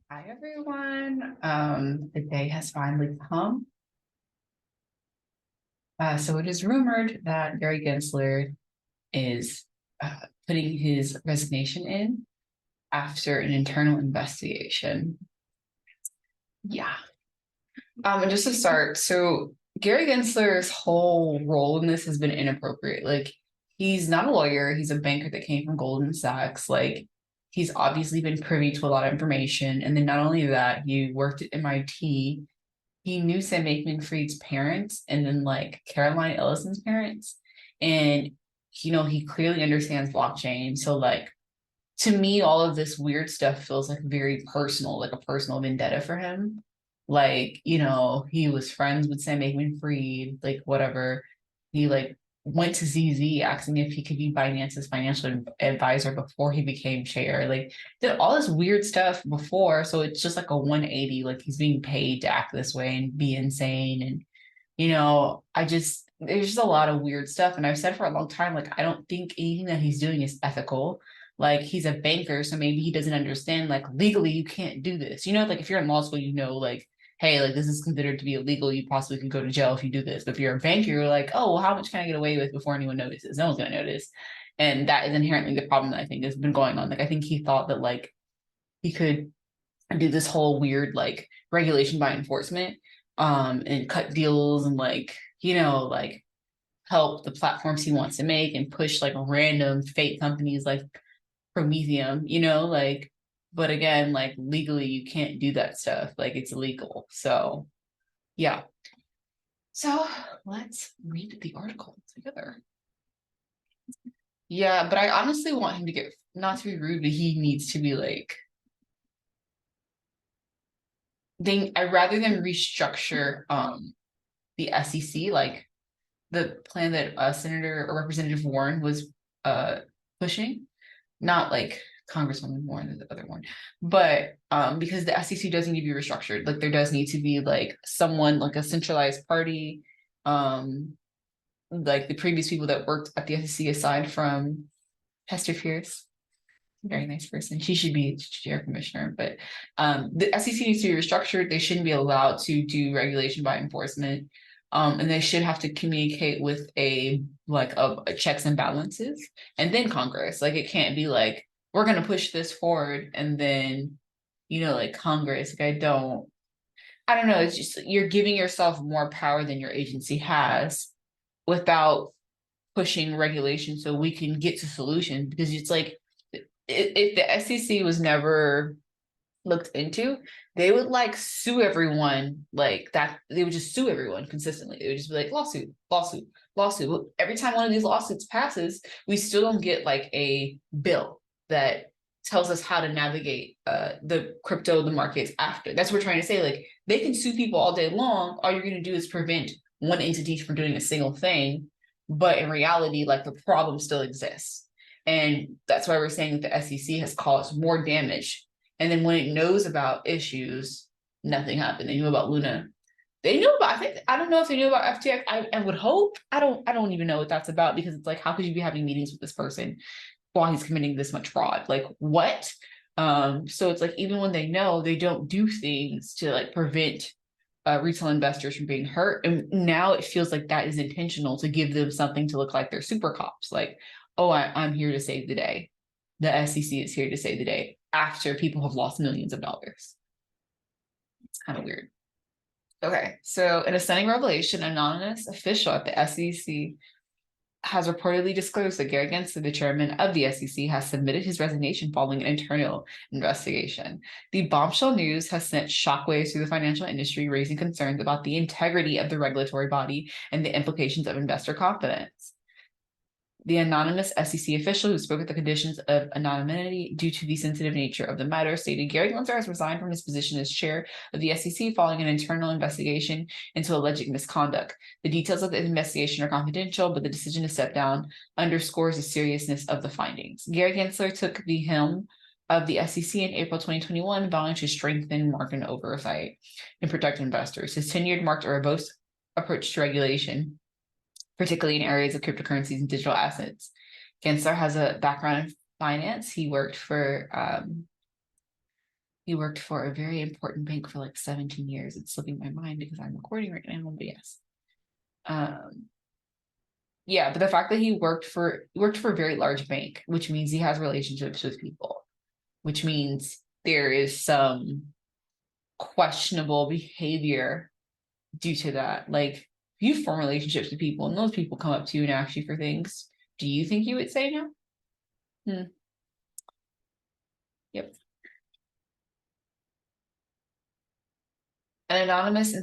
Hi, everyone. The day has finally come. So it is rumored that Gary Gensler is putting his resignation in after an internal investigation. Yeah. And just to start, so Gary Gensler's whole role in this has been inappropriate. Like, he's not a lawyer, he's a banker that came from Goldman Sachs. Like, he's obviously been privy to a lot of information. And then not only that, he worked at MIT. He knew Sam Bankman-Fried's parents and then like Caroline Ellison's parents. And he clearly understands blockchain. So like to me, all of this weird stuff feels like very personal, like a personal vendetta for him. Like, he was friends with Sam Bankman-Fried, like whatever. He like went to ZZ asking if he could be Binance's financial advisor before he became chair. Like did all this weird stuff before. So it's just like a 180, like he's being paid to act this way and be insane. And, there's just a lot of weird stuff. And I've said for a long time, like, I don't think anything that he's doing is ethical. Like he's a banker, so maybe he doesn't understand, like legally you can't do this. Like if you're in law school, like, hey, like this is considered to be illegal. You possibly could go to jail if you do this. But if you're a banker, you're like, oh, well, how much can I get away with before anyone notices? No one's gonna notice. And that is inherently the problem that I think has been going on. Like I think he thought that like he could do this whole weird like regulation by enforcement, and cut deals and like help the platforms he wants to make and push like random fake companies like Prometheum, like, but again, like legally you can't do that stuff. Like it's illegal. So yeah. So let's read the article together. Yeah, but I honestly want him to get, not to be rude, but he needs to be like, I rather than restructure the SEC, like the plan that Senator or Representative Warren was pushing, not like Congresswoman Warren, the other one, but because the SEC does need to be restructured. Like there does need to be like someone like a centralized party, like the previous people that worked at the SEC aside from Hester Peirce. Very nice person. She should be chair commissioner, but the SEC needs to be restructured. They shouldn't be allowed to do regulation by enforcement. And they should have to communicate with a checks and balances, and then Congress. Like it can't be like we're going to push this forward, and then like Congress. Like I don't know. It's just you're giving yourself more power than your agency has without pushing regulation so we can get to solutions. Because it's like if the SEC was never looked into, they would like sue everyone like that. They would just sue everyone consistently. They would just be like lawsuit, lawsuit, lawsuit. But every time one of these lawsuits passes, we still don't get like a bill that tells us how to navigate the markets after. That's what we're trying to say. Like they can sue people all day long. All you're going to do is prevent one entity from doing a single thing. But in reality, like the problem still exists. And that's why we're saying that the SEC has caused more damage. And then when it knows about issues, nothing happened. They knew about Luna. They knew about, I don't know if they knew about FTX. I would hope. I don't even know what that's about, because it's like, how could you be having meetings with this person while he's committing this much fraud? Like what? So it's like, even when they know, they don't do things to like prevent retail investors from being hurt. And now it feels like that is intentional to give them something to look like they're super cops. Like, oh, I'm here to save the day. The SEC is here to save the day after people have lost millions of dollars. It's kind of weird. Okay, so in a stunning revelation, an anonymous official at the SEC has reportedly disclosed that Gary Gensler, the chairman of the SEC, has submitted his resignation following an internal investigation. The bombshell news has sent shockwaves through the financial industry, raising concerns about the integrity of the regulatory body and the implications of investor confidence. The anonymous SEC official, who spoke at the conditions of anonymity due to the sensitive nature of the matter, stated Gary Gensler has resigned from his position as chair of the SEC following an internal investigation into alleged misconduct. The details of the investigation are confidential, but the decision to step down underscores the seriousness of the findings. Gary Gensler took the helm of the SEC in April 2021, vowing to strengthen market oversight and protect investors. His tenure marked a robust approach to regulation, particularly in areas of cryptocurrencies and digital assets. Gensler has a background in finance. He worked for He worked for a very important bank for like 17 years. It's slipping my mind because I'm recording right now, but yes. Yeah, but the fact that he worked for a very large bank, which means he has relationships with people, which means there is some questionable behavior due to that. Like, if you form relationships with people and those people come up to you and ask you for things, do you think you would say no? Yep. An anonymous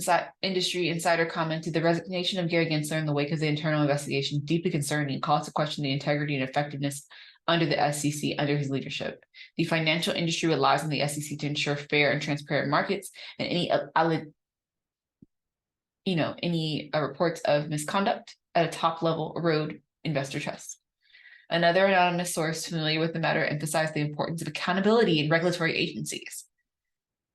industry insider commented, the resignation of Gary Gensler in the wake of the internal investigation deeply concerning and calls to question the integrity and effectiveness under the SEC under his leadership. The financial industry relies on the SEC to ensure fair and transparent markets, and any reports of misconduct at a top level erode investor trust. Another anonymous source familiar with the matter emphasized the importance of accountability in regulatory agencies.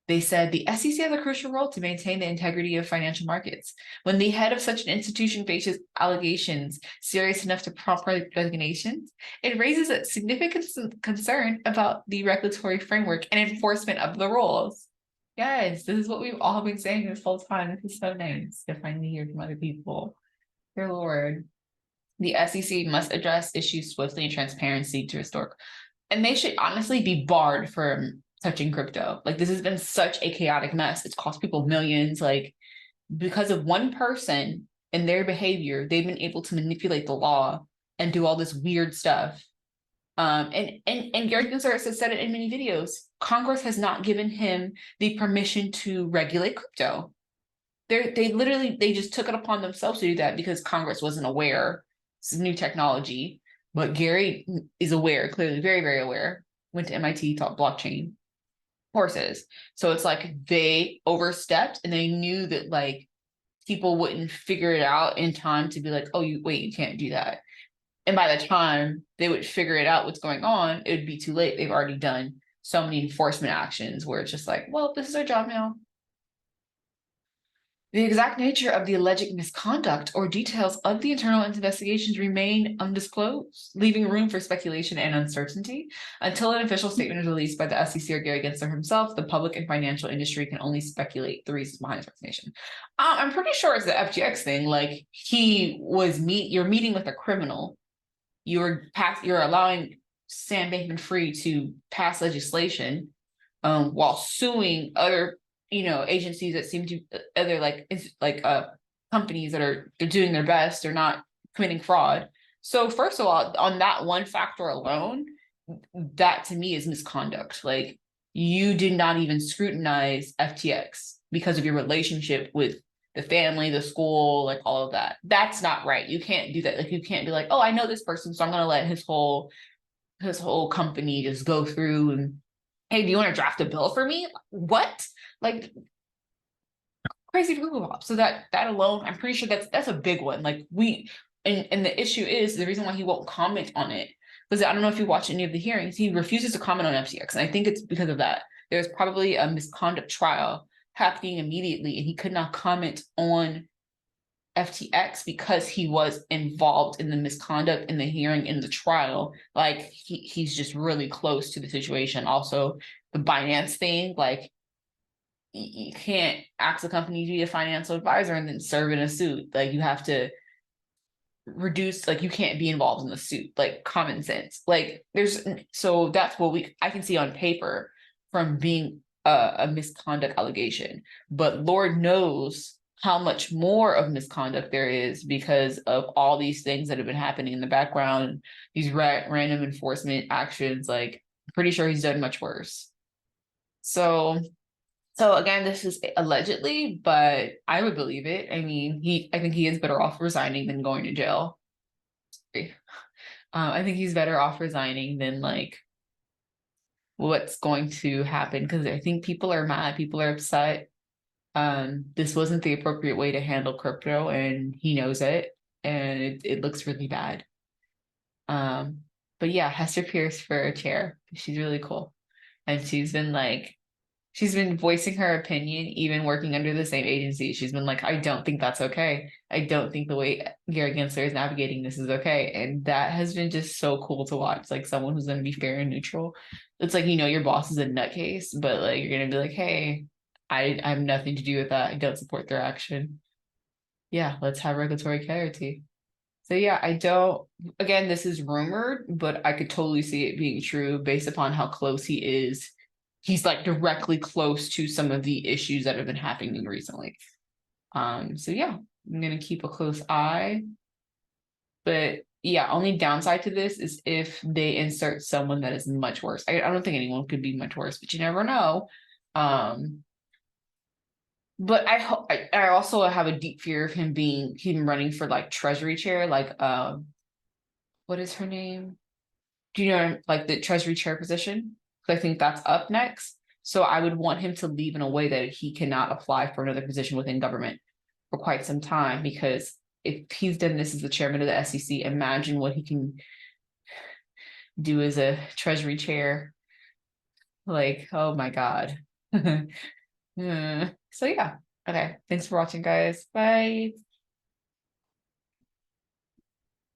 They said the SEC has a crucial role to maintain the integrity of financial markets. When the head of such an institution faces allegations serious enough to prompt resignations, it raises a significant concern about the regulatory framework and enforcement of the rules. Yes, this is what we've all been saying this whole time. This is so nice to finally hear from other people. Dear Lord. The SEC must address issues swiftly and transparency to restore. And they should honestly be barred from touching crypto. Like, this has been such a chaotic mess. It's cost people millions. Like, because of one person and their behavior, they've been able to manipulate the law and do all this weird stuff. And Gary Gensler has said it in many videos. Congress has not given him the permission to regulate crypto. They just took it upon themselves to do that because Congress wasn't aware. It's new technology, but Gary is aware, clearly very, very aware. Went to MIT, taught blockchain courses. So it's like they overstepped and they knew that like people wouldn't figure it out in time to be like, oh, you can't do that. And by the time they would figure it out what's going on, it would be too late. They've already done so many enforcement actions where it's just like, well, this is our job now. The exact nature of the alleged misconduct or details of the internal investigations remain undisclosed, leaving room for speculation and uncertainty. Until an official statement is released by the SEC or Gary Gensler himself, the public and financial industry can only speculate the reasons behind his resignation. I'm pretty sure it's the FTX thing. Like, you're meeting with a criminal. You're allowing Sam Bankman-Fried to pass legislation while suing other agencies that seem to other companies that they're doing their best, they're not committing fraud. So first of all, on that one factor alone, that to me is misconduct. Like, you did not even scrutinize FTX because of your relationship with the family, the school, like all of that. That's not right. You can't do that. Like, you can't be like, oh, I know this person, so I'm gonna let his whole company just go through and, hey, do you want to draft a bill for me? What? Like, crazy Google. So that alone, I'm pretty sure that's a big one. Like, and the issue is the reason why he won't comment on it, because I don't know if you watch any of the hearings, he refuses to comment on FTX. And I think it's because of that. There's probably a misconduct trial happening immediately, and he could not comment on FTX because he was involved in the misconduct in the hearing, in the trial. Like, he's just really close to the situation. Also, the Binance thing, like, you can't ask a company to be a financial advisor and then serve in a suit. Like, you have to reduce, like, you can't be involved in the suit, like, common sense. Like, so that's what I can see on paper from being a misconduct allegation, but Lord knows how much more of misconduct there is because of all these things that have been happening in the background, these random enforcement actions. Like, I'm pretty sure he's done much worse. So again, this is allegedly, but I would believe it. I mean, I think he is better off resigning than going to jail. I think he's better off resigning than like what's going to happen, because I think people are mad, people are upset. This wasn't the appropriate way to handle crypto, and he knows it, and it looks really bad. But yeah, Hester Peirce for a chair. She's really cool. And she's she's been voicing her opinion, even working under the same agency. She's been like, I don't think that's okay. I don't think the way Gary Gensler is navigating this is okay. And that has been just so cool to watch. Like someone who's going to be fair and neutral. It's like, your boss is a nutcase, but like you're going to be like, hey, I have nothing to do with that. I don't support their action. Yeah, let's have regulatory clarity. So yeah, I don't, again, this is rumored, but I could totally see it being true based upon how close he is. He's like directly close to some of the issues that have been happening recently. So yeah, I'm gonna keep a close eye. But yeah, only downside to this is if they insert someone that is much worse. I don't think anyone could be much worse, but you never know. But I also have a deep fear of him running for like treasury chair, like what is her name? Do you know like the treasury chair position? Because I think that's up next. So I would want him to leave in a way that he cannot apply for another position within government for quite some time, because if he's done this as the chairman of the SEC, imagine what he can do as a treasury chair. Like, oh my God. So yeah. Okay. Thanks for watching, guys. Bye.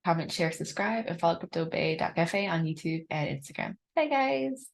Comment, share, subscribe, and follow CryptoBay.cafe on YouTube and Instagram. Bye, guys.